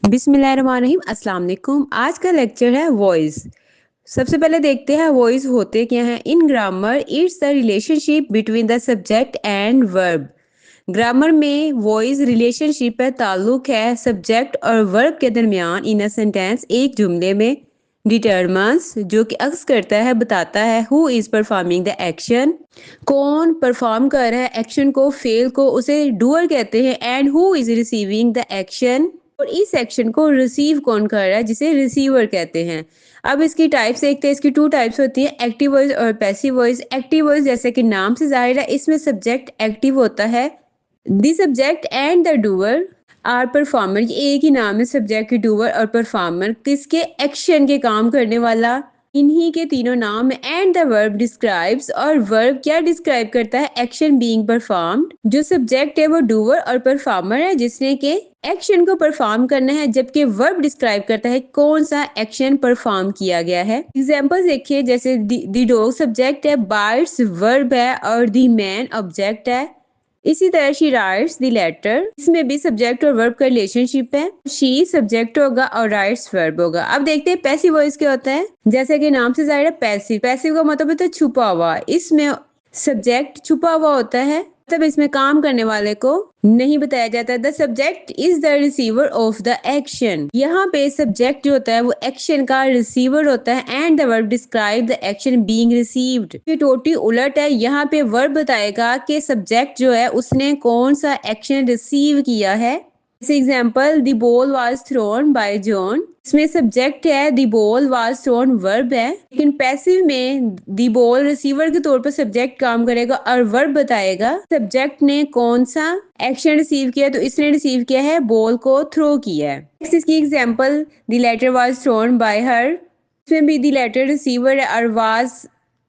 बिस्मिल्लाहिर्रहमानिर्रहीम अस्सलाम वालेकुम। आज का लेक्चर है वॉइस। सबसे पहले देखते हैं वॉइस होते क्या हैं। इन grammar it's the relationship between the subject and verb. Grammar में वॉइस रिलेशनशिप है, ताल्लुक है सब्जेक्ट और वर्ब के दरमियान इन अ सेंटेंस, एक जुमले में। डिटरमन्स जो कि अक्स करता है, बताता है who is performing the action, कौन परफॉर्म कर रहा है एक्शन को, फेल को, उसे डूअर कहते हैं। And who is receiving the action, और इस एक्शन को रिसीव कौन कर रहा है, जिसे रिसीवर कहते हैं। अब इसकी टाइप्स देखते हैं। इसकी टू टाइप्स होती है, एक्टिव वॉइस और पैसिव वॉइस। एक्टिव वॉइस जैसे कि नाम से जाहिर है, इसमें सब्जेक्ट एक्टिव होता है। The subject and the doer are performer. ये एक ही नाम है, सब्जेक्ट, डूअर और परफॉर्मर, किसके, एक्शन के, काम करने वाला। इन्हीं के तीनों नाम है। एंड द वर्ब डिस्क्राइब्स, और वर्ब क्या डिस्क्राइब करता है, एक्शन बीइंग परफॉर्म्ड। जो सब्जेक्ट है वो डूअर और परफॉर्मर है, जिसने के एक्शन को परफॉर्म करना है, जबकि वर्ब डिस्क्राइब करता है कौन सा एक्शन परफॉर्म किया गया है। एग्जांपल देखिए, जैसे द डॉग सब्जेक्ट है, बाइट्स वर्ब है और द मैन ऑब्जेक्ट है। इसी तरह शी राइट्स द लेटर, इसमें भी सब्जेक्ट और वर्ब का रिलेशनशिप है। शी सब्जेक्ट होगा और राइट्स वर्ब होगा। अब देखते हैं पैसिव वॉइस क्या होता है। जैसे कि नाम से जाहिर है, पैसिव। पैसिव का मतलब होता है छुपा हुआ। इसमें सब्जेक्ट छुपा हुआ होता है, तब इसमें काम करने वाले को नहीं बताया जाता। The subject is the receiver of the action. यहाँ पे सब्जेक्ट जो होता है वो एक्शन का रिसीवर होता है। And the verb describe the action being received. ये टोटली उलट है। यहाँ पे वर्ब बताएगा कि सब्जेक्ट जो है उसने कौन सा एक्शन रिसीव किया है। जैसे example, the ball was thrown bye John. इसमें सब्जेक्ट है, the ball was thrown verb है। लेकिन पैसिव में द बॉल रिसीवर के तौर पर सब्जेक्ट काम करेगा और वर्ब बताएगा सब्जेक्ट ने कौन सा एक्शन रिसीव किया। तो इसने रिसीव किया है, बॉल को थ्रो किया है। नेक्स्ट इसकी example, the letter was thrown by her. इसमें भी द लेटर रिसीवर है और वाज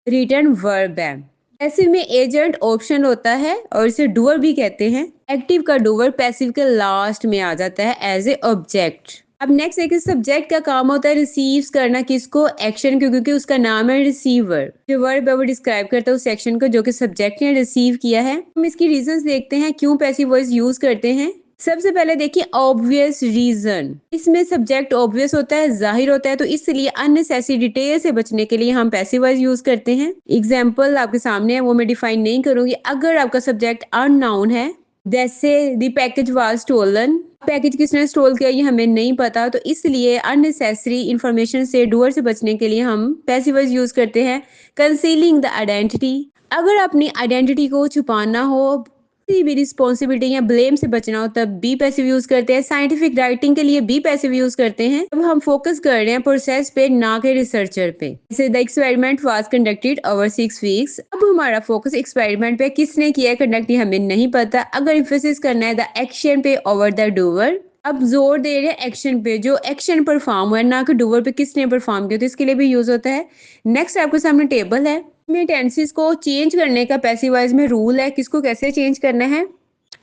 रिटर्न वर्ब है। पैसिव में एजेंट ऑप्शन होता है और इसे डूअर भी कहते हैं। एक्टिव का डूअर पैसिव के लास्ट में आ जाता है एज ए ऑब्जेक्ट। अब नेक्स्ट एक सब्जेक्ट का काम होता है रिसीव्स करना, किसको, एक्शन को, क्योंकि उसका नाम है रिसीवर। जो वर्ब है वो डिस्क्राइब करता है उस एक्शन को जो कि सब्जेक्ट ने रिसीव किया है। हम इसकी रीजंस देखते हैं क्यों पैसिव वॉइस यूज करते हैं। सबसे पहले देखिए, ऑब्वियस रीजन। इसमें सब्जेक्ट ऑब्वियस होता है, जाहिर होता है, तो इसलिए अननेसेसरी डिटेल से बचने के लिए हम पैसिव वॉइस यूज करते हैं। एग्जाम्पल आपके सामने है, वो मैं डिफाइन नहीं करूंगी। अगर आपका सब्जेक्ट अननाउन है, जैसे the package was stolen, package किसने स्टोल किया ये हमें नहीं पता, तो इसलिए अननेसेसरी इंफॉर्मेशन से, डूअर से बचने के लिए हम पैसिव वॉइस यूज करते हैं। कंसीलिंग द आइडेंटिटी, अगर अपनी आइडेंटिटी को छुपाना हो, किसी भी रिस्पॉन्सिबिलिटी या ब्लेम से बचना हो, तब बी पैसिव यूज करते हैं। साइंटिफिक राइटिंग के लिए बी पैसिव यूज करते हैं। अब हम फोकस कर रहे हैं प्रोसेस पे, ना के रिसर्चर पे। जैसे the experiment was conducted over 6 weeks. अब हमारा फोकस एक्सपेरिमेंट पे, किसने किया है कंडक्ट ये हमें नहीं पता। अगर एम्फेसिस करना है द एक्शन पे ओवर द डूअर, अब जोर दे रहे हैं एक्शन पे, जो एक्शन परफॉर्म हुआ है, ना कि डूअर पे किसने परफॉर्म किया, तो इसके लिए भी यूज होता है। नेक्स्ट आपके सामने टेबल है, में टेंसेस को चेंज करने का पैसिव वॉइस में रूल है, किसको कैसे चेंज करना है।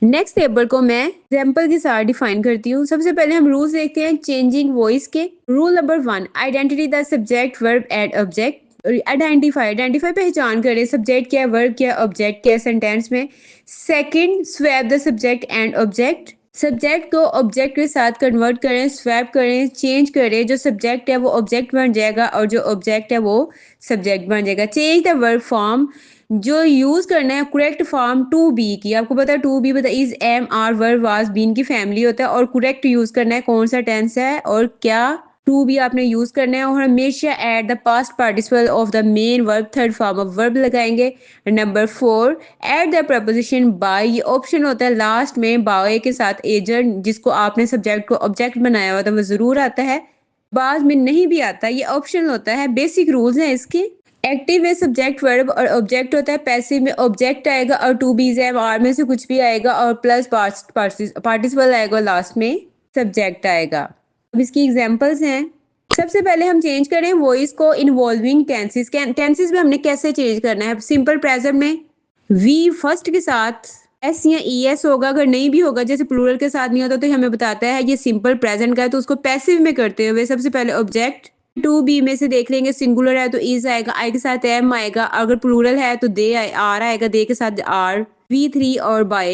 नेक्स्ट टेबल को मैं एग्जाम्पल के साथ डिफाइन करती हूँ। सबसे पहले हम रूल्स देखते हैं चेंजिंग वॉइस के। Rule number 1, identity the subject verb and object. Identify, identify पहचान करें, सब्जेक्ट क्या है, वर्ब क्या है, ऑब्जेक्ट क्या है सेंटेंस में। Second, swap the subject and object. Subject को ऑब्जेक्ट के साथ कन्वर्ट करें, स्वैप करें, चेंज करें। जो सब्जेक्ट है वो ऑब्जेक्ट बन जाएगा और जो ऑब्जेक्ट है वो सब्जेक्ट बन जाएगा। चेंज द वर्ब फॉर्म, जो यूज करना है करेक्ट फॉर्म टू बी की। आपको पता है टू बी पता, is, am, are, verb, was, been की फैमिली होता है। और करेक्ट यूज करना है कौन सा टेंस है और क्या टू बी आपने यूज करना है। और हमेशा at the past participle of the main verb, third form of verb लगाएंगे। Number 4, at the preposition by, ये ऑप्शन होता है लास्ट में, बाय के साथ एजेंट जिसको आपने सब्जेक्ट को ऑब्जेक्ट बनाया हुआ था वो जरूर आता है, बाद में नहीं भी आता, ये ऑप्शन होता है। बेसिक रूल्स हैं इसके। एक्टिव में सब्जेक्ट वर्ब और ऑब्जेक्ट होता है, पैसिव में ऑब्जेक्ट आएगा और टू बीज है, आर में से कुछ भी आएगा और प्लस पार्टिसिपल आएगा, लास्ट में सब्जेक्ट आएगा। अब इसकी एग्जांपल्स हैं। सबसे पहले हम चेंज करें वॉइस को इन्वॉल्विंग टेंसेस। टेंसेस में हमने कैसे चेंज करना है। सिंपल प्रेजेंट में वी फर्स्ट के साथ एस या ई एस होगा, अगर नहीं भी होगा, जैसे प्लूरल के साथ नहीं होता तो हमें बताता है ये सिंपल प्रेजेंट का है, तो उसको पैसिव में करते हुए सबसे पहले ऑब्जेक्ट। टू बी में से देख लेंगे, सिंगुलर है तो इज आएगा, आई के साथ एम आएगा, अगर प्लूरल है तो दे आर आएगा, दे के साथ आर। V3 और बाय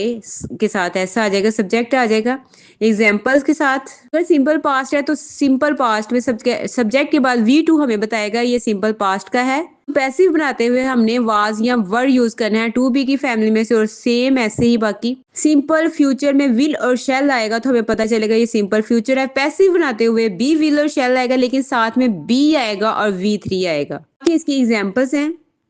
के साथ ऐसा आ जाएगा, सब्जेक्ट आ जाएगा। एग्जाम्पल्स के साथ अगर सिंपल पास्ट है तो सिंपल पास्ट में सब्जेक्ट के बाद V2 हमें बताएगा ये सिंपल पास्ट का है। पैसिव बनाते हुए हमने वाज या वर यूज करना है टू बी की फैमिली में से, और सेम ऐसे ही बाकी सिंपल फ्यूचर में विल और शेल आएगा तो हमें पता चलेगा ये सिंपल फ्यूचर है। पैसिव बनाते हुए बी विल और शेल आएगा लेकिन साथ में बी आएगा और V3 आएगा। इसकी एग्जाम्पल्स हैं,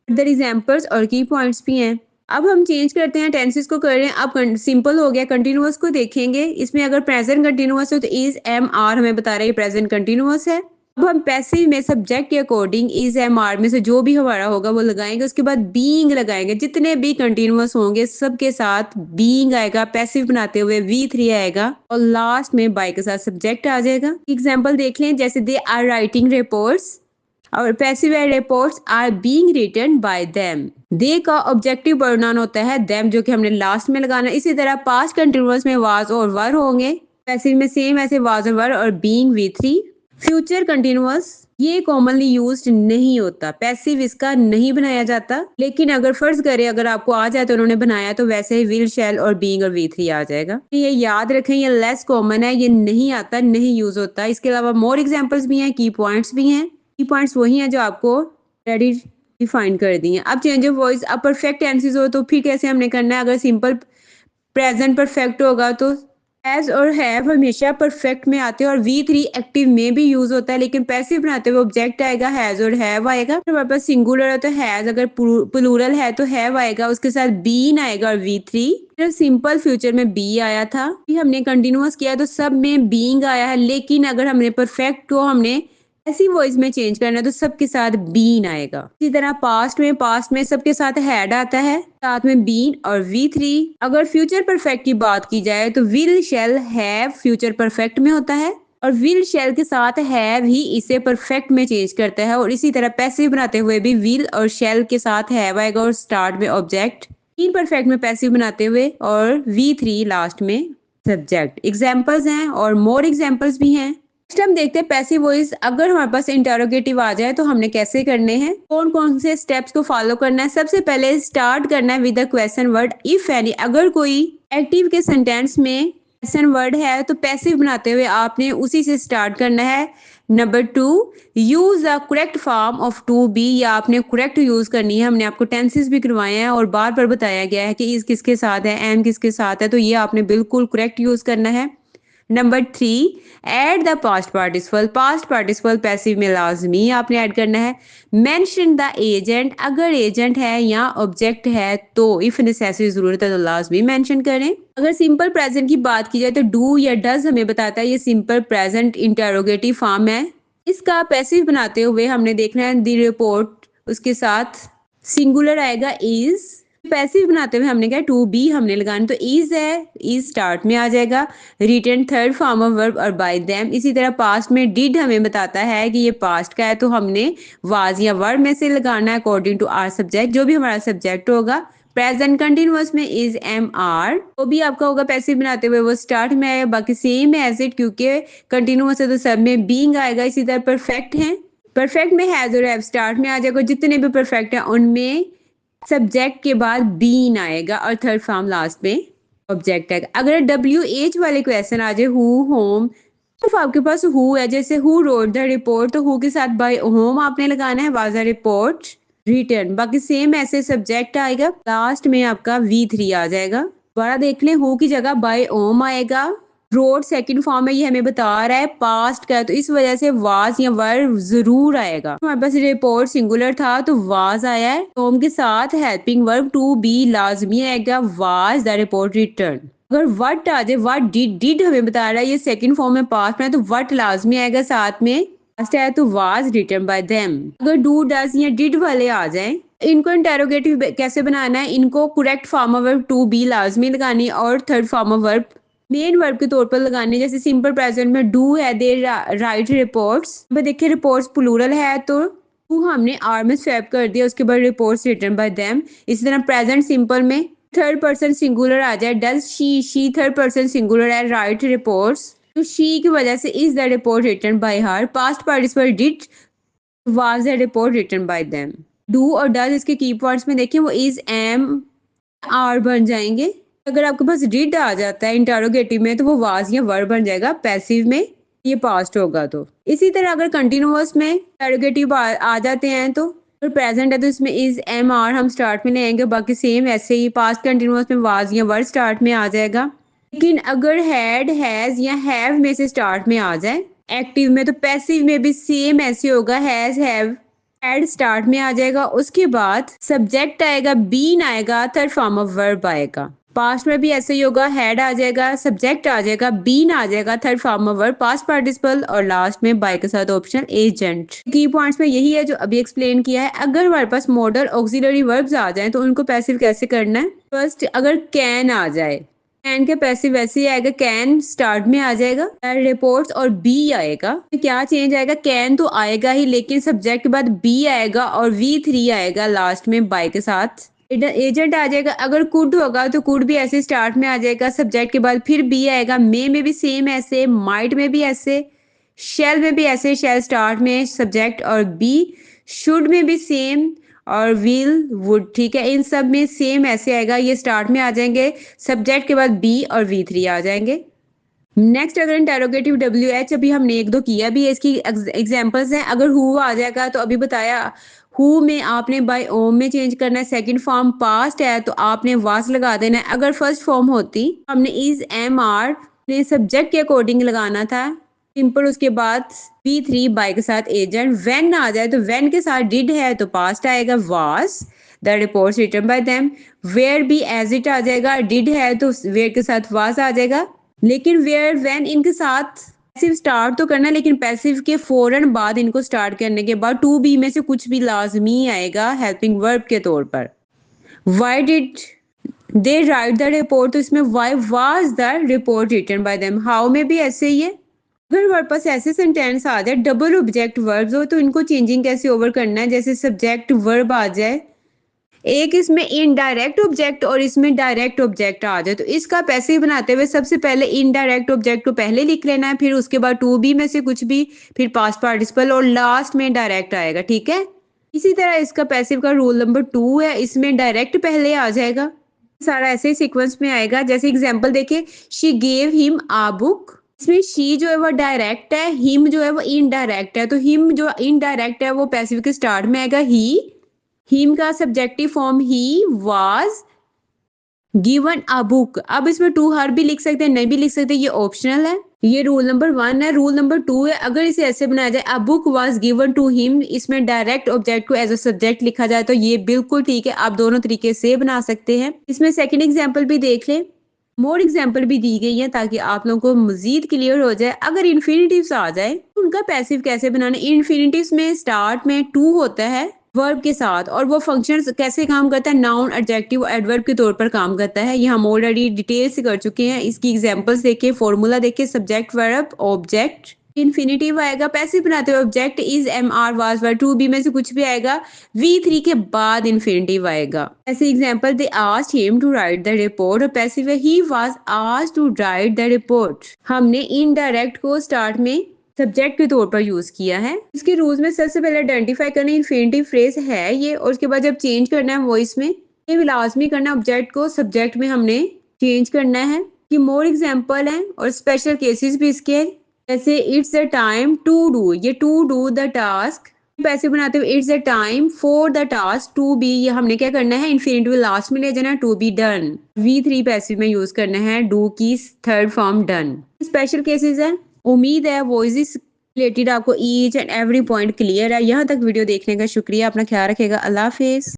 अदर एग्जाम्पल्स और की पॉइंट्स भी हैं। अब हम चेंज करते हैं, टेंसेस को कर रहे हैं। अब सिंपल हो गया, कंटिन्यूअस को देखेंगे। इसमें अगर प्रेजेंट कंटिन्यूअस हो तो इज एम आर हमें बता रहा है प्रेजेंट कंटिन्यूअस है। अब हम पैसिव में सब्जेक्ट के अकॉर्डिंग इज एम आर में से जो भी हमारा होगा वो लगाएंगे, उसके बाद बीइंग लगाएंगे। जितने भी कंटिन्यूअस होंगे सबके साथ बीइंग आएगा, पैसिव बनाते हुए V3 आएगा और लास्ट में बाय के साथ सब्जेक्ट आ जाएगा। एग्जाम्पल देख लें, जैसे दे आर राइटिंग रिपोर्ट्स और passive reports are being written by them. They का ऑब्जेक्टिव प्रोनाउन होता है देम, जो कि हमने लास्ट में लगाना है। इसी तरह पास्ट कंटिन्यूअस में वाज और वर होंगे, पैसिव में सेम ऐसे वाज और वर और बीइंग V3। फ्यूचर कंटिन्यूअस ये कॉमनली यूज्ड नहीं होता, पैसिव इसका नहीं बनाया जाता, लेकिन अगर फर्ज करें अगर आपको आ जाए तो उन्होंने बनाया तो वैसे ही विल शेल और बीइंग और V3 आ जाएगा। ये याद रखें, ये लेस कॉमन है, ये नहीं आता, नहीं यूज होता। इसके अलावा मोर एग्जाम्पल्स भी हैं, की पॉइंट्स भी हैं। की पॉइंट्स वही हैं जो आपको ऑलरेडी डिफाइन कर दी हैं। अब चेंज ऑफ वॉइस, अब परफेक्ट टेंसेस हो तो फिर कैसे हमने करना है। अगर सिंपल प्रेजेंट परफेक्ट होगा तो हैज और हैव हमेशा परफेक्ट में आते हैं और V3 एक्टिव में भी यूज होता है, लेकिन पैसिव बनाते हुए ऑब्जेक्ट आएगा, हैज और हैव आएगा। हमारे पास सिंगुलर है तो हैज, अगर प्लूरल है तो हैव आएगा, उसके साथ बीन आएगा और V3। फिर सिंपल फ्यूचर में बी आया था, हमने कंटिन्यूअस किया तो सब में बीइंग आया है, लेकिन अगर हमने परफेक्ट को हमने ऐसी वॉइस में चेंज करना है तो सबके साथ बीन आएगा। इसी तरह पास्ट में सबके साथ हैड आता है, साथ में बीन और V3। अगर फ्यूचर परफेक्ट की बात की जाए तो will shall have future perfect में होता है और विल शेल के साथ हैव ही इसे परफेक्ट में चेंज करता है। और इसी तरह पैसिव बनाते हुए भी विल और शेल के साथ हैव आएगा और स्टार्ट में ऑब्जेक्ट, इन परफेक्ट में पैसिव बनाते हुए और V3 लास्ट में सब्जेक्ट। एग्जाम्पल्स हैं और मोर एग्जाम्पल्स भी हैं। नेक्स्ट हम देखते हैं पैसिव वॉइस। अगर हमारे पास इंटरोगेटिव आ जाए तो हमने कैसे करने हैं, कौन कौन से स्टेप्स को फॉलो करना है। सबसे पहले स्टार्ट करना है with the question word if any. अगर कोई एक्टिव के सेंटेंस में क्वेश्चन वर्ड है तो पैसिव बनाते हुए आपने उसी से स्टार्ट करना है। Number 2, use the correct form of to be, या आपने करेक्ट यूज करनी है। हमने आपको टेंसेस भी करवाए हैं और बार बार बताया गया है कि इज किसके साथ है, एम किसके साथ है, तो ये आपने बिल्कुल करेक्ट यूज करना है। Number 3, add the past participle passive में लाजमी आपने ऐड करना है। मेंशन द एजेंट, अगर एजेंट है या ऑब्जेक्ट है तो इफ नेसेसरी जरूरत है तो लाजमी मेंशन करें। अगर सिंपल प्रेजेंट की बात की जाए तो डू या डज हमें बताता है ये सिंपल प्रेजेंट इंटरोगेटिव फॉर्म है। इसका पैसिव बनाते हुए हमने देखना है द रिपोर्ट, उसके साथ सिंगुलर आएगा इज। पैसिव बनाते हुए हमने क्या टू बी हमने लगाना, तो इज है, इज स्टार्ट में आ जाएगा। Return third form of verb और बाय देम। इसी तरह पास्ट में डिड हमें बताता है कि ये पास्ट का है तो हमने वाज या वर्ब में से लगाना है अकॉर्डिंग टू आर सब्जेक्ट, जो भी हमारा सब्जेक्ट होगा। प्रेजेंट कंटिन्यूअस में इज एम आर, वो भी आपका होगा पैसिव बनाते हुए, वो स्टार्ट में आएगा, बाकी सेम है एज इट, क्योंकि कंटिन्यूअस है तो सब में बीइंग आएगा। इसी तरह परफेक्ट है, परफेक्ट में हैज और हैव स्टार्ट में आ जाएगा। जितने भी परफेक्ट है उनमें सब्जेक्ट के बाद बीन आएगा और थर्ड फॉर्म लास्ट में ऑब्जेक्ट आएगा। अगर WH वाले क्वेश्चन आ जाए हु होम, तो आपके पास हु है, जैसे हु रोड द रिपोर्ट, तो हु के साथ बाय होम आपने लगाना है, वाज द रिपोर्ट रिटर्न। बाकी सेम ऐसे सब्जेक्ट आएगा, लास्ट में आपका V3 आ जाएगा। दोबारा देख लें, हु की जगह बाय होम आएगा। रोड सेकंड फॉर्म में ये हमें बता रहा है पास्ट का है, तो इस वजह से वाज या वर्ब जरूर आएगा। हमारे पास रिपोर्ट सिंगुलर था तो वाज आया है। होम के साथ हेल्पिंग वर्ब टू बी लाजमी आएगा, वाज द रिपोर्ट रिटर्न। अगर वट आ जाए, वट डिड हमें बता रहा है ये सेकंड फॉर्म में पास्ट में है तो वट लाजमी आएगा, साथ में पास्ट है तो वाज रिटन बाय देम। अगर डू डज या डिड वाले आ जाए, इनको इंटेरोगेटिव कैसे बनाना है, इनको correct form of verb to be लाजमी लगानी और third form of verb main verb के तौर पर लगाने। जैसे सिंपल प्रेजेंट में डू है, दे राइट रिपोर्ट्स, देखिए रिपोर्ट्स प्लूरल है तो डू हमने आर में स्वैप कर दिया, उसके बाद रिपोर्ट्स रिटन बाय देम। इसी तरह प्रेजेंट सिंपल में थर्ड पर्सन सिंगुलर आ जाए, does she third person singular है, राइट रिपोर्ट्स, तो शी की वजह से is the report written by her. Past participle did, was the report written by them. Do और डज इसके की पॉइंट्स में देखिए, वो इज एम आर बन जाएंगे। अगर आपके पास डिड आ जाता है इंटरोगेटिव में तो वो वाज या वर बन जाएगा, पैसिव में ये पास्ट होगा। तो इसी तरह अगर कंटिन्यूअस में इंटरोगेटिव आ जाते हैं तो प्रेजेंट है तो इसमें इज एम आर हम स्टार्ट में लेंगे, बाकी सेम ऐसे ही पास्ट कंटिन्यूअस में वाज या वर स्टार्ट में आ जाएगा। लेकिन अगर हैड हैज या हैव में से स्टार्ट में आ जाए एक्टिव में, तो पैसिव में भी सेम ऐसे होगा, हैज हैव हैड स्टार्ट में आ जाएगा, उसके बाद सब्जेक्ट आएगा, बीन आएगा, थर्ड फॉर्म ऑफ वर्ब आएगा। पास्ट में भी ऐसे ही होगा, हैड आ जाएगा, सब्जेक्ट आ जाएगा, बीन आ जाएगा, third form of verb past participle, और लास्ट में बाय के साथ ऑप्शन एजेंट। की पॉइंट्स में यही है जो अभी एक्सप्लेन किया है। अगर हमारे पास मॉडल ऑक्सिलरी वर्ब्स आ जाए तो उनको पैसिव कैसे करना है। फर्स्ट अगर कैन आ जाए, कैन के पैसिव वैसे ही आएगा, कैन स्टार्ट में आ जाएगा, रिपोर्ट्स और बी आएगा। तो क्या चेंज आएगा, कैन तो आएगा ही लेकिन सब्जेक्ट के बाद बी आएगा और V3 आएगा लास्ट में बाय के साथ। एजेंट आ जाएगा। अगर कुड होगा तो कुड भी ऐसे स्टार्ट में आ जाएगा, सब्जेक्ट के बाद फिर बी आएगा। मे में भी सेम ऐसे, माइट में भी ऐसे, शेल में भी ऐसे, शेल स्टार्ट में सब्जेक्ट और बी, शुड में भी सेम, और विल वुड, ठीक है, इन सब में सेम ऐसे आएगा, ये स्टार्ट में आ जाएंगे, सब्जेक्ट के बाद बी और V3 आ जाएंगे। नेक्स्ट अगर इंटेरोगेटिव WH अभी हमने एक दो किया भी है, इसकी एग्जांपल्स हैं। अगर हु आ जाएगा तो अभी बताया हु में आपने बाय ओम में चेंज करना है, सेकंड फॉर्म पास्ट है तो आपने वास लगा देना है। अगर फर्स्ट फॉर्म होती हमने इज एम आर ने सब्जेक्ट के अकॉर्डिंग लगाना था सिंपल, उसके बाद V3 बाय के साथ एजेंट। व्हेन आ जाए तो व्हेन के साथ डिड है तो पास्ट आएगा, was the reports written by them. Where भी एज इट आ जाएगा, डिड है तो वेयर के साथ वास आ जाएगा। लेकिन वेयर व्हेन इनके साथ पैसिव स्टार्ट तो करना है, लेकिन पैसिव के फौरन बाद इनको स्टार्ट करने के बाद टू बी में से कुछ भी लाजमी आएगा हेल्पिंग वर्ब के तौर पर। Why did they write the report, तो इसमें why was the report written by them. How में भी ऐसे ही है। अगर हमारे पास ऐसे सेंटेंस आ जाए डबल ऑब्जेक्ट वर्ब्स हो तो इनको चेंजिंग कैसे ओवर करना है। जैसे सब्जेक्ट वर्ब आ जाए, एक इसमें इनडायरेक्ट ऑब्जेक्ट और इसमें डायरेक्ट ऑब्जेक्ट आ जाए, तो इसका पैसिव बनाते हुए सबसे पहले इनडायरेक्ट ऑब्जेक्ट को पहले लिख लेना है, फिर उसके बाद टू बी में से कुछ भी, फिर पास्ट पार्टिसिपल और लास्ट में डायरेक्ट आएगा, ठीक है। इसी तरह इसका पैसिव का रूल नंबर 2 है, इसमें डायरेक्ट पहले आ जाएगा, सारा ऐसे ही सीक्वेंस में आएगा। जैसे एग्जाम्पल देखिए, she gave him a book, इसमें शी जो है वो डायरेक्ट है, हिम जो है वो इनडायरेक्ट है, तो हिम जो इनडायरेक्ट है वो पैसिव के स्टार्ट में आएगा ही। हिम का subjective form he was given a book. अब इसमें टू हर भी लिख सकते हैं, नहीं भी लिख सकते, ये ऑप्शनल है। ये रूल नंबर 1 है। रूल नंबर 2 है, अगर इसे ऐसे बनाया जाए a book was given to him, इसमें डायरेक्ट ऑब्जेक्ट को एज अ सब्जेक्ट लिखा जाए तो ये बिल्कुल ठीक है, आप दोनों तरीके से बना सकते हैं। इसमें सेकंड एग्जांपल भी देख लें, मोर एग्जाम्पल भी दी गई है ताकि आप लोगों को मजीद क्लियर हो जाए। अगर इन्फिनिटिव्स आ जाए तो उनका पैसिव कैसे बनाना। इन्फिनिटिव्स में स्टार्ट में टू होता है वर्ब के साथ, और वो फंक्शन कैसे काम करता है, नाउन एडजेक्टिव एडवर्ब के तौर पर काम करता है। ये हम ऑलरेडी डिटेल से कर चुके हैं। इसकी एग्जांपल्स देखिए, फॉर्मूला देखिए, सब्जेक्ट वर्ब ऑब्जेक्ट, इन्फिनिटिव आएगा, पैसिव बनाते हुए object is am are was were, to be में से कुछ भी आएगा, V3 के बाद इन्फिनिटिव आएगा। ऐसे example, they asked him to write the report, और पैसिव है ही was asked to write the report. हमने इनडायरेक्ट को स्टार्ट में सब्जेक्ट के तौर पर यूज किया है। इसके रूल्स में सबसे पहले आइडेंटिफाई करना इन्फिनिटिव फ्रेज है ये, और उसके बाद जब चेंज करना है वॉइस में ये लाजमी करना ऑब्जेक्ट को सब्जेक्ट में हमने चेंज करना है। कि मोर एग्जांपल हैं और स्पेशल केसेस भी इसके हैं। जैसे it's the time to do, ये टू डू द टास्क पैसे बनाते हुए it's the time for the task to be, ये हमने क्या करना है इन्फिनिटिव लास्ट में ले जाना, to be done. V3 passive में यूज करना है, डू की third form done. Special cases है। उम्मीद है वॉइस रिलेटेड आपको each and every point clear है। यहाँ तक वीडियो देखने का शुक्रिया, अपना ख्याल रखेगा, अल्लाह हाफिज।